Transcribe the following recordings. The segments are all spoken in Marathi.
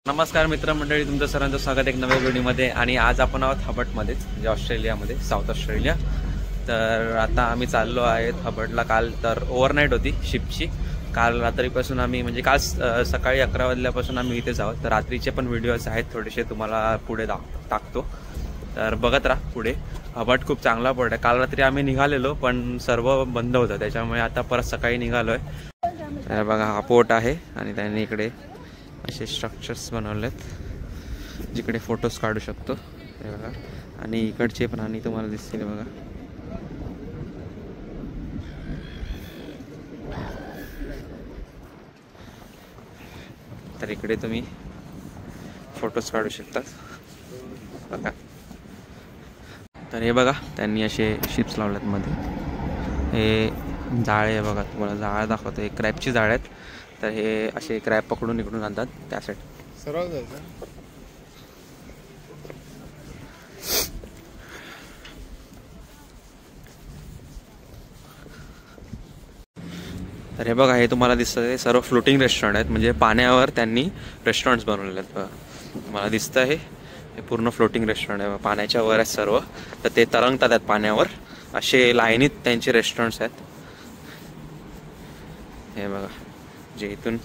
नमस्कार मित्रमंडळी, तुमचं सर्वांचं स्वागत एक नव्या व्हिडिओमध्ये. आणि आज आपण आहोत हबर्टमध्येच, म्हणजे ऑस्ट्रेलियामध्ये, साऊथ ऑस्ट्रेलिया. तर आता आम्ही चाललो आहेत हबर्टला. काल तर ओव्हरनाईट होती शिपची. काल रात्रीपासून आम्ही, म्हणजे काल सकाळी 11 वाजल्यापासून आम्ही इथेच आहोत. तर रात्रीचे पण व्हिडिओज आहेत थोडेसे, तुम्हाला पुढे टाकतो, तर बघत राहा पुढे. हबर्ट खूप चांगला पोर्ट आहे. काल रात्री आम्ही निघालेलो पण सर्व बंद होतं, त्याच्यामुळे आता परत सकाळी निघालो आहे. तर बघा, हा पोर्ट आहे आणि त्यांनी इकडे असे स्ट्रक्चर्स बनवलेत जिकडे फोटोज काढू शकतो, हे बघा. आणि इकडचे प्राणी तुम्हाला दिसतील बघा. तर इकडे तुम्ही फोटोज काढू शकतात बघा. तर हे बघा, त्यांनी असे शिप्स लावल्यात मध्ये. हे जाळे आहे बघा, तुम्हाला जाळं दाखवतो. हे क्रॅबची जाळे आहेत. तर हे असे क्रॅब पकडून इकडून आणतात त्यासाठी. सरळ जायचं. तर हे बघा, हे तुम्हाला दिसतं हे सर्व फ्लोटिंग रेस्टॉरंट आहेत, म्हणजे पाण्यावर त्यांनी रेस्टॉरंट्स बनवलेले आहेत बघा. तुम्हाला दिसतं हे पूर्ण फ्लोटिंग रेस्टॉरंट आहे, पाण्याच्या वर आहेत सर्व. तर ते तरंगतात आहेत पाण्यावर, असे लाईनीत त्यांचे रेस्टॉरंट्स आहेत. हे बघा, जे इथून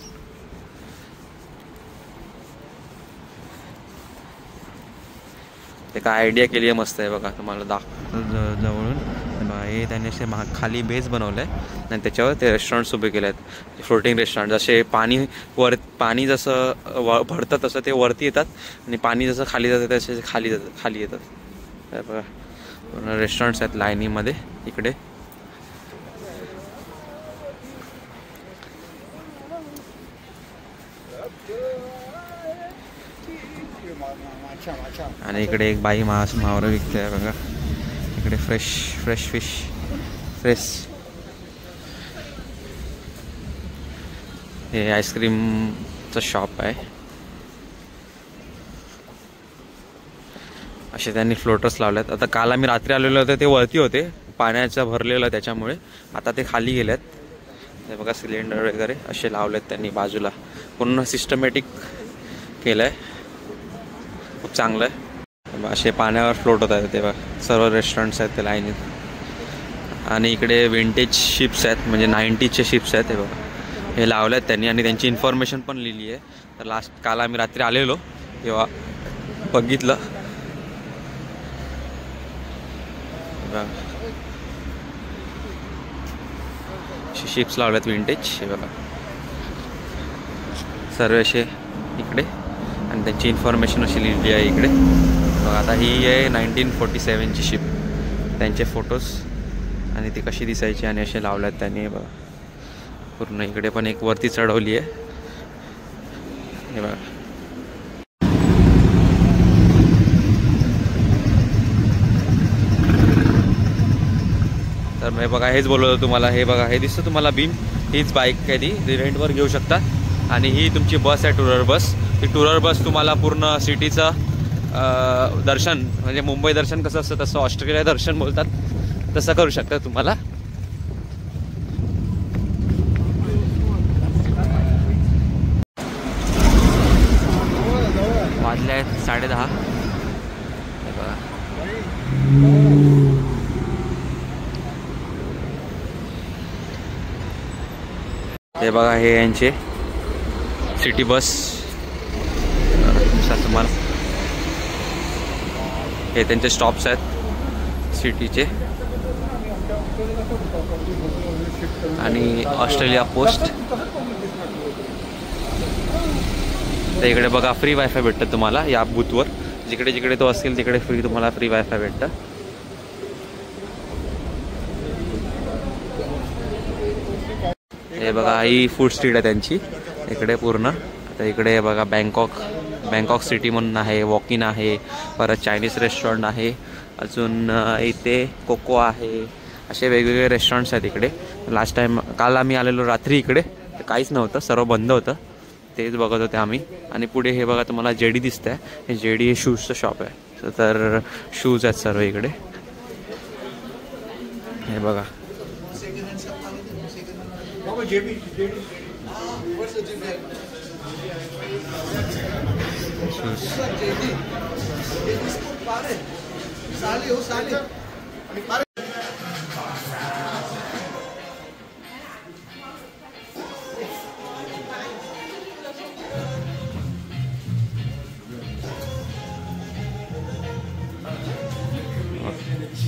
ते काय आयडिया केली आहे, मस्त आहे बघा. तुम्हाला जवळून बघा, हे त्यांनी असे खाली बेस बनवलं आहे आणि त्याच्यावर ते रेस्टॉरंट्स उभे केले आहेत, फ्लोटिंग रेस्टॉरंट. जसे पाणी जसं भरतं तसं ते वरती येतात आणि पाणी जसं खाली जातं तसे खाली येतात. तर बघा, पूर्ण रेस्टॉरंट्स आहेत लाईनीमध्ये इकडे. आणि इकडे एक बाई मावरं विकते बघा. इकडे फ्रेश फिश. हे आईस्क्रीमचं शॉप आहे. असे त्यांनी फ्लोटर्स लावलेत. आता काल आम्ही रात्री आलेलो होतो ते वरती होते, पाण्याचं भरलेलं त्याच्यामुळे. आता ते खाली गेलेत. हे बघा, सिलेंडर वगैरे असे लावलेत त्यांनी बाजूला. पूर्ण सिस्टमॅटिक केलं आहे, खूप चांगलं आहे. असे पाण्यावर फ्लोट होत आहेत तेव्हा सर्व रेस्टॉरंट्स आहेत ते लाईनीत. आणि इकडे विंटेज शिप्स आहेत, म्हणजे 90चे शिप्स आहेत. हे बघा, हे लावले आहेत त्यांनी आणि त्यांची इन्फॉर्मेशन पण लिहिली आहे. तर काल आम्ही रात्री आलेलो तेव्हा बघितलं. शिप्स लावल्यात विंटेज. हे बघा, सर्व असे इकडे आणि त्यांची इन्फॉर्मेशन अशी लिहिली आहे इकडे. बघा, आता ही आहे 1947ची शिप. त्यांचे फोटोज आणि ती कशी दिसायची आणि असे लावल्यात त्यांनी. बघा, पूर्ण इकडे पण एक वरती चढवली आहे. हे बघा, तर मी बघा हेच बोललो होतो तुम्हाला. हे बघा, हे दिसतं तुम्हाला बीम, हीच बाईक आहे ती रेंटवर घेऊ शकता. आणि ही तुमची बस आहे, टुरर बस. ही टुरर बस तुम्हाला पूर्ण सिटीचं दर्शन, म्हणजे मुंबई दर्शन कसं असतं तसं ऑस्ट्रेलिया दर्शन बोलतात, तसं करू शकता तुम्हाला. वाजले आहेत 10:30. हे बघा, हे बघा, हे यांचे सिटी बस. तुम्हाला हे त्यांचे स्टॉप्स आहेत सिटीचे. आणि ऑस्ट्रेलिया पोस्ट. तर इकडे बघा, फ्री वायफाय भेटतं तुम्हाला या बूथवर. जिकडे जिकडे तो असेल तिकडे तुम्हाला फ्री वायफाय भेटतं. हे बघा, ही फूड स्ट्रीट आहे त्यांची इकडे पूर्ण. आता इकडे बघा, बँकॉक सिटी म्हणून आहे, वॉकिन आहे, परत चायनीज रेस्टॉरंट आहे, अजून इथे कोको आहे. असे वेगवेगळे रेस्टॉरंट्स आहेत इकडे. काल आम्ही आलेलो रात्री इकडे, तर काहीच नव्हतं, सर्व बंद होतं. तेच बघत होते आम्ही. आणि पुढे हे बघा, तुम्हाला जेडी दिसतंय. हे जेडी हे शूजचं शॉप आहे. तर शूज आहेत सर्व इकडे. हे बघा, शूज.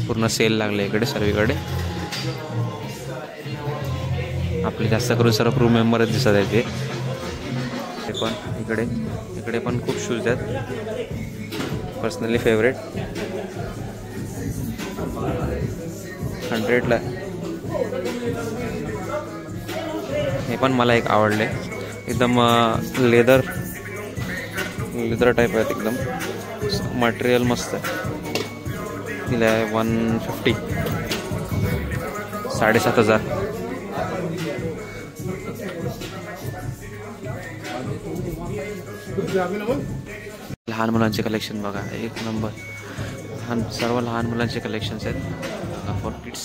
पूर्ण सेल लागले इकडे सर्वीकडे. आपले जास्त करून सर्व क्रू मेंबरच दिसत आहेत ते पण. इकडे पण खूप शूज आहेत. पर्सनली फेवरेट 100ला. हे पण मला एक आवडले. एकदम लेदर टाईप आहेत. एकदम मटेरियल मस्त आहे. दिलं आहे 150, 7,500. लहान मुलांचे कलेक्शन बघा, एक नंबर. सर्व लहान मुलांचे कलेक्शन्स आहेत फॉर किड्स.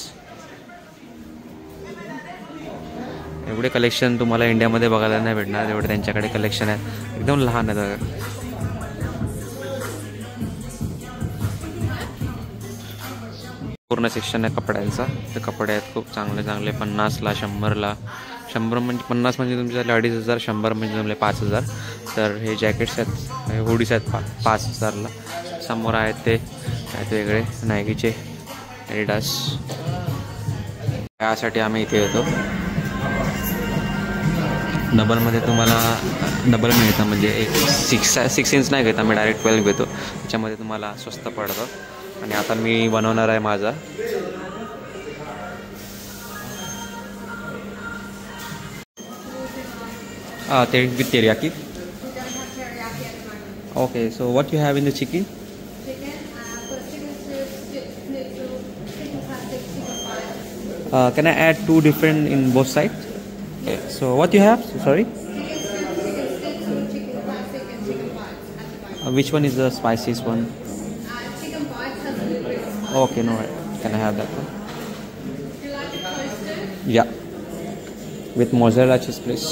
एवढे कलेक्शन तुम्हाला इंडियामध्ये बघायला नाही भेटणार, एवढे त्यांच्याकडे कलेक्शन आहे. एकदम लहान आहेत. पूर्ण सेक्शन आहे कपड्यांचा. तर कपडे आहेत खूप चांगले चांगले. 50ला, 100ला. 100 म्हणजे 50 म्हणजे तुमच्या 2,500, 100 म्हणजे तुमचे 5,000. तर हे जॅकेट्स आहेत, हुडीज आहेत 5,000ला. समोर आहेत ते वेगळे नायकीचे एडिडास. यासाठी आम्ही इथे येतो. डबलमध्ये तुम्हाला डबल मिळतं, म्हणजे एक 6 इंच नाही घेत आम्ही, डायरेक्ट 12 घेतो. त्याच्यामध्ये तुम्हाला स्वस्त पडतं. आणि आता मी बनवणार आहे माझा. With teriyaki. Okay, so what you have in the chicken? Can I add 2 different in both sides? Okay, so what you have? Sorry? Which one is the spiciest one? Okay, no, can I have that one? You like it toasted? Yeah. With mozzarella cheese, please.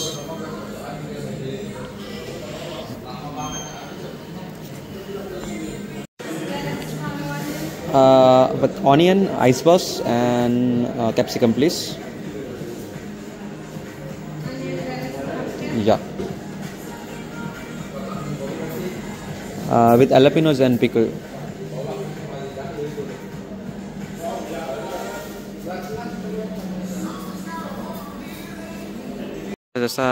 With onion, ice balls, and capsicum, please. Yeah. With jalapenos and pickle. जसा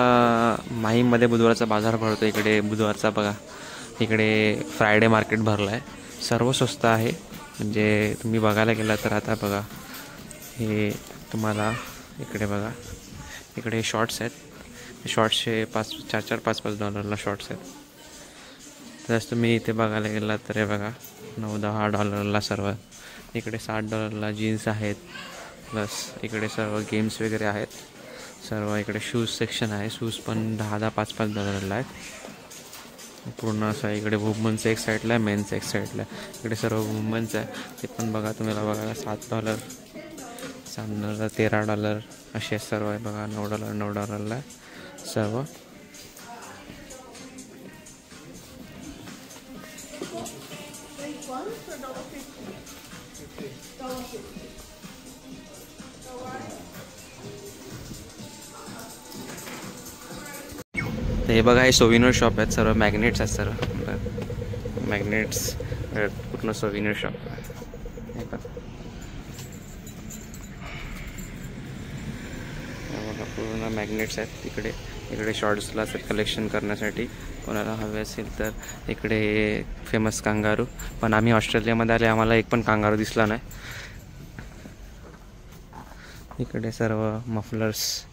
माहीममध्ये बुधवारचा बाजार भरतो, इकडे बुधवारचा बघा, इकडे फ्रायडे मार्केट भरला आहे. सर्व स्वस्त आहे. म्हणजे तुम्ही बघायला गेला तर आता बघा, हे तुम्हाला इकडे बघा, इकडे शॉर्ट्स आहेत. शॉर्ट्सचे 4-4, 5-5 डॉलरला शॉर्ट्स आहेत. तसं तुम्ही इथे बघायला गेला तर हे बघा, 9-10 डॉलरला सर्व. इकडे $60 जीन्स आहेत. प्लस इकडे सर्व गेम्स वगैरे आहेत. सर्व इकडे शूज सेक्शन आहे. शूज पण 10-10, 5-5 डॉलरला आहेत. पूर्ण असं इकडे वुमन्स एक साईडला आहे, मेन्स एक साईडला आहे. इकडे सर्व वुमन्स आहे. ते पण बघा, तुम्हाला बघायला $7, $7, $13 असे सर्व आहे बघा. $9 आहे सर्व. हे बघा, हे सोविनर शॉप आहेत. सर्व मॅग्नेट्स आहेत. सर्व मॅग्नेट्स, पूर्ण सोविनर शॉप आहे. बघा, पूर्ण मॅग्नेट्स आहेत. इकडे शॉर्ट्सला असतात कलेक्शन करण्यासाठी, कोणाला हवे असेल तर. इकडे फेमस कांगारू. पण आम्ही ऑस्ट्रेलियामध्ये आले, आम्हाला एक पण कांगारू दिसला नाही. इकडे सर्व मफलर्स.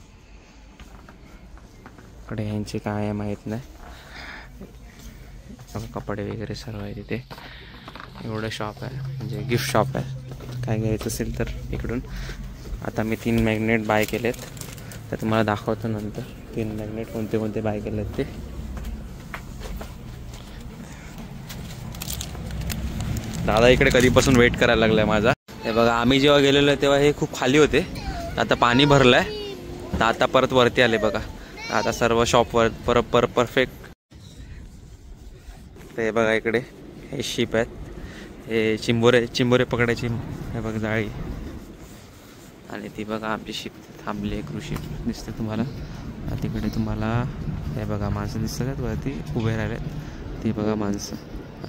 इकडे ह्यांचे काय आहे माहीत नाही. कपडे वगैरे सर्व आहे तिथे. एवढं शॉप आहे, म्हणजे गिफ्ट शॉप आहे. काय घ्यायचं असेल तर इकडून. आता मी 3 मॅग्नेट बाय केलेत, तर तुम्हाला दाखवतो नंतर 3 मॅग्नेट कोणते कोणते बाय केलेत ते. दादा इकडे कधीपासून वेट करायला लागलाय माझा. हे बघा, आम्ही जेव्हा गेलेलो तेव्हा हे खूप खाली होते. आता पाणी भरलंय, तर आता परत वरती आले बघा. आता सर्व शॉपवर परफेक्ट. तर हे बघा इकडे हे शिप आहेत, हे चिंबोरे पकडायची हे बघा जाळी. आणि ती बघा आमची शिप थांबली आहे, क्रूज शिप दिसते तुम्हाला. तिकडे तुम्हाला हे बघा माणसं दिसतात वरती उभे राहिलेत, ती बघा माणसं.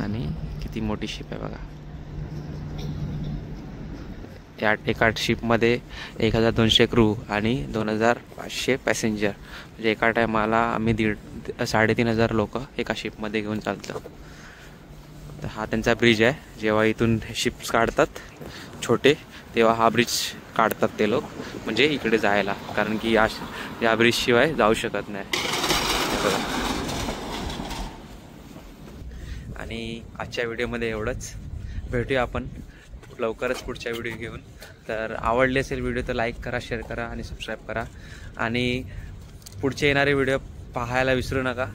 आणि किती मोठी शिप आहे बघा. या एका शिपमध्ये 1200 क्रू आणि 2500 पॅसेंजर, म्हणजे एका टायमाला आम्ही 3,500 लोक एका शिपमध्ये घेऊन चालतो. तर हा त्यांचा ब्रिज आहे. जेव्हा इथून शिप्स काढतात छोटे तेव्हा हा ब्रिज काढतात ते लोक, म्हणजे इकडे जायला, कारण की या ब्रिजशिवाय जाऊ शकत नाही. आणि आजच्या व्हिडिओमध्ये एवढंच. भेटूया आपण लवकरच पुढच्या व्हिडिओ घेऊन. तर आवडले असेल व्हिडिओ तर लाईक करा, शेअर करा आणि सबस्क्राईब करा. आणि पुढचे येणारे व्हिडिओ पाहायला विसरू नका.